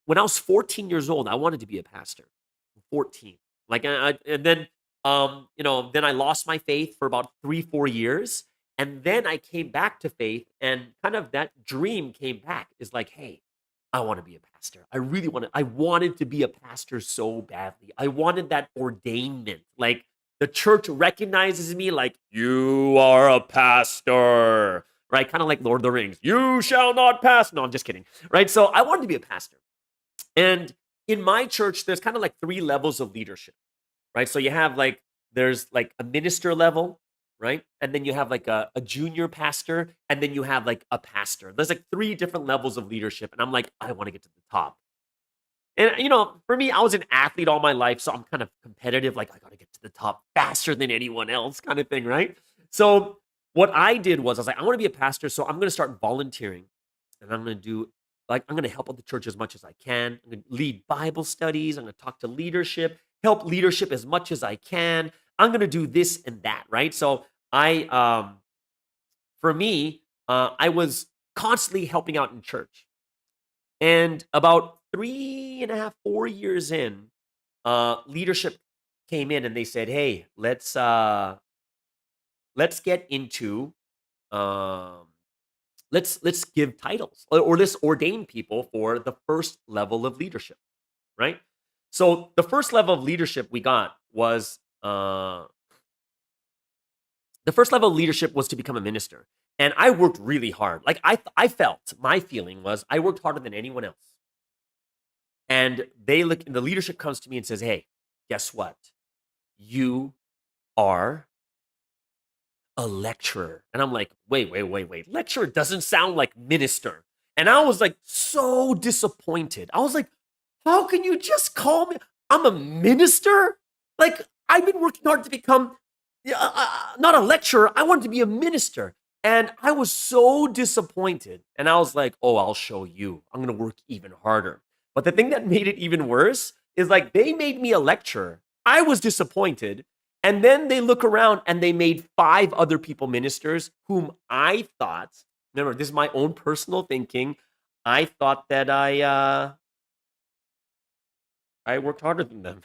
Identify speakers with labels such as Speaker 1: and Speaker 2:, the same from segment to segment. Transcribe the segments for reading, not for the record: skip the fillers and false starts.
Speaker 1: when I was 14 years old, I wanted to be a pastor. 14. Like, and then, then I lost my faith for about 3, 4 years. And then I came back to faith, and kind of that dream came back. Is like, hey, I want to be a pastor. I wanted to be a pastor so badly. I wanted that ordainment. Like, the church recognizes me, like, you are a pastor, right? Kind of like Lord of the Rings. You shall not pass. No, I'm just kidding, right? So I wanted to be a pastor. And in my church, there's kind of like three levels of leadership, right? So you have like, there's like a minister level, right? And then you have like a junior pastor, and then you have like a pastor. There's like three different levels of leadership. And I'm like, I want to get to the top. And, for me, I was an athlete all my life. So I'm kind of competitive. Like, I got to get to the top faster than anyone else, kind of thing, right? So what I did was, I was like, I want to be a pastor. So I'm going to start volunteering, and I'm going to do, like, I'm going to help out the church as much as I can. I'm going to lead Bible studies. I'm going to talk to leadership, help leadership as much as I can. I'm going to do this and that, right? So for me, I was constantly helping out in church. And about 3.5, 4 years in, leadership came in and they said, "Hey, let's get into um, let's give titles, or let's ordain people for the first level of leadership." Right. So the first level of leadership we got was the first level of leadership was to become a minister. And I worked really hard. Like, I felt, my feeling was, I worked harder than anyone else. And the leadership comes to me and says, "Hey, guess what? You are a lecturer." And I'm like, wait, wait, wait, wait. Lecturer doesn't sound like minister. And I was like so disappointed. I was like, how can you just call me? I'm a minister? Like, I've been working hard to become not a lecturer. I wanted to be a minister. And I was so disappointed. And I was like, oh, I'll show you. I'm going to work even harder. But the thing that made it even worse is, like, they made me a lecturer. I was disappointed. And then they look around and they made 5 other people ministers whom I thought, remember, this is my own personal thinking. I thought that I worked harder than them.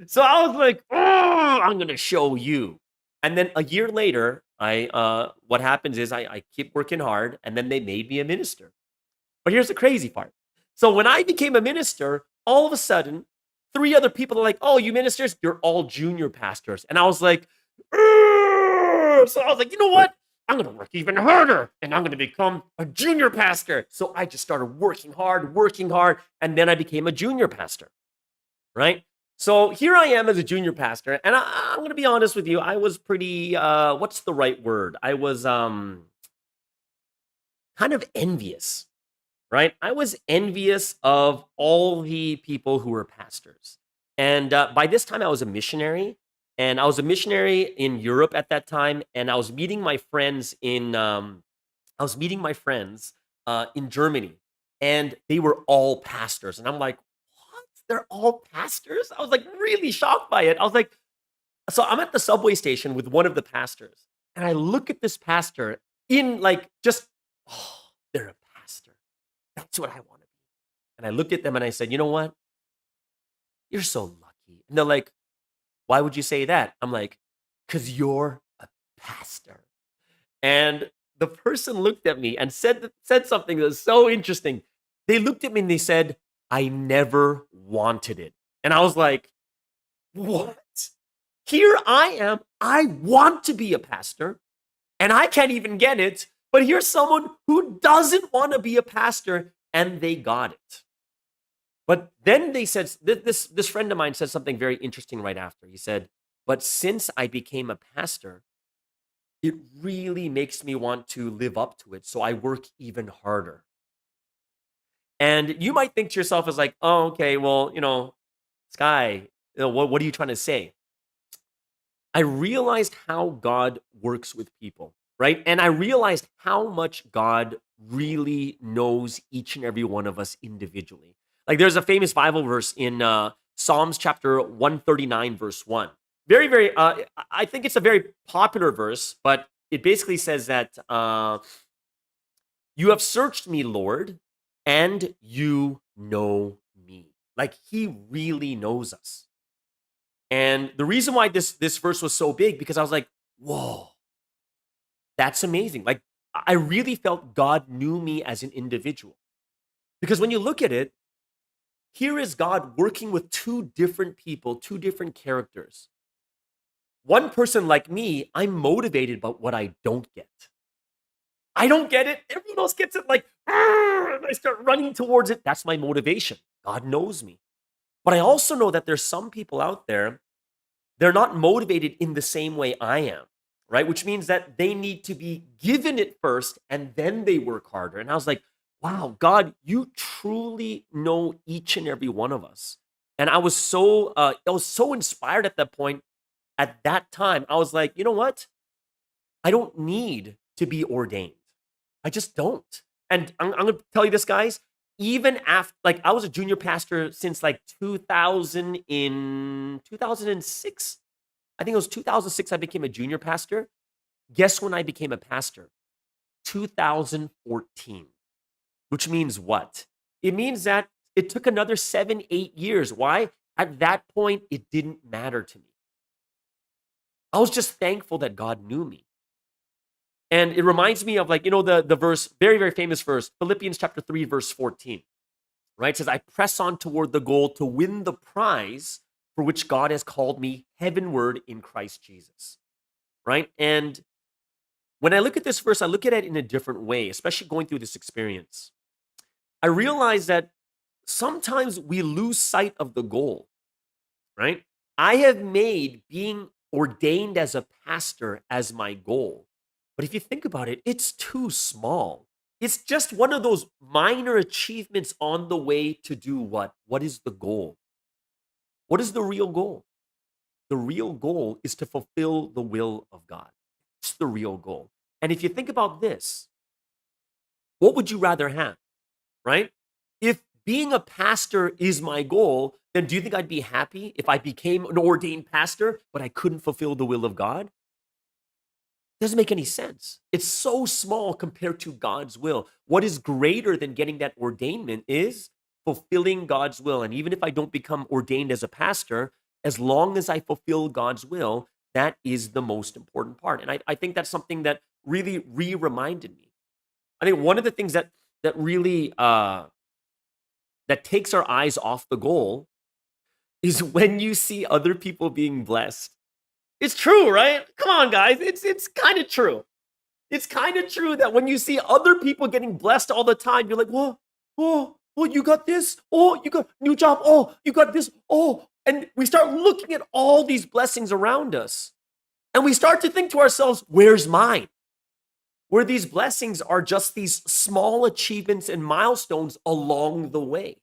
Speaker 1: So I was like, oh, I'm gonna show you. And then a year later, what happens is I keep working hard, and then they made me a minister. But here's the crazy part. So when I became a minister, all of a sudden, 3 other people are like, "Oh, you ministers, you're all junior pastors." And I was like, "Ugh." So I was like, you know what? I'm going to work even harder, and I'm going to become a junior pastor. So I just started working hard. And then I became a junior pastor, right? So here I am as a junior pastor. And I'm going to be honest with you. I was pretty, what's the right word? I was kind of envious, right? I was envious of all the people who were pastors. And by this time, I was a missionary, and I was a missionary in Europe at that time. And I was meeting my friends in Germany, and they were all pastors. And I'm like, what? They're all pastors? I was like really shocked by it. I was like, so I'm at the subway station with one of the pastors, and I look at this pastor in like just, oh, they're a pastor. That's what I want to be. And I looked at them and I said, you know what? You're so lucky. And they're like, why would you say that? I'm like, because you're a pastor. And the person looked at me and said something that was so interesting. They looked at me and they said, I never wanted it. And I was like, what? Here I am. I want to be a pastor, and I can't even get it. But here's someone who doesn't want to be a pastor, and they got it. But then they said, this friend of mine said something very interesting right after. He said, but since I became a pastor, it really makes me want to live up to it. So I work even harder. And you might think to yourself as like, oh, okay, well, Sky, what are you trying to say? I realized how God works with people, right? And I realized how much God really knows each and every one of us individually. Like, there's a famous Bible verse in Psalms chapter 139, verse 1. Very, very, I think it's a very popular verse, but it basically says that you have searched me, Lord, and you know me. Like he really knows us. And the reason why this verse was so big, because I was like, whoa, that's amazing. Like I really felt God knew me as an individual. Because when you look at it, here is God working with two different people, two different characters. One person like me, I'm motivated by what I don't get. I don't get it. Everyone else gets it like, and I start running towards it. That's my motivation. God knows me. But I also know that there's some people out there, they're not motivated in the same way I am, right? Which means that they need to be given it first and then they work harder. And I was like, wow, God, you truly know each and every one of us. And I was so inspired at that point. At that time, I was like, you know what? I don't need to be ordained. I just don't. And I'm going to tell you this, guys. Even after, like, I was a junior pastor since like 2006. I think it was 2006 I became a junior pastor. Guess when I became a pastor? 2014, which means what? It means that it took another 7, 8 years. Why? At that point, it didn't matter to me. I was just thankful that God knew me. And it reminds me of like, the verse, very, very famous verse, Philippians chapter 3, verse 14, right? It says, I press on toward the goal to win the prize for which God has called me heavenward in Christ Jesus, right? And when I look at this verse, I look at it in a different way, especially going through this experience. I realize that sometimes we lose sight of the goal, right? I have made being ordained as a pastor as my goal. But if you think about it, it's too small. It's just one of those minor achievements on the way to do what? What is the goal? What is the real goal? The real goal is to fulfill the will of God. It's the real goal. And if you think about this, what would you rather have, right? If being a pastor is my goal, then do you think I'd be happy if I became an ordained pastor, but I couldn't fulfill the will of God? Doesn't make any sense. It's so small compared to God's will. What is greater than getting that ordainment is fulfilling God's will. And even if I don't become ordained as a pastor, as long as I fulfill God's will, that is the most important part. And I think that's something that really reminded me. I think one of the things that really that takes our eyes off the goal is when you see other people being blessed. It's true, right? Come on, guys. It's kind of true. It's kind of true that when you see other people getting blessed all the time, you're like, whoa, whoa, oh, you got this. Oh, you got new job. Oh, you got this. Oh, and we start looking at all these blessings around us. And we start to think to ourselves, where's mine? Where these blessings are just these small achievements and milestones along the way.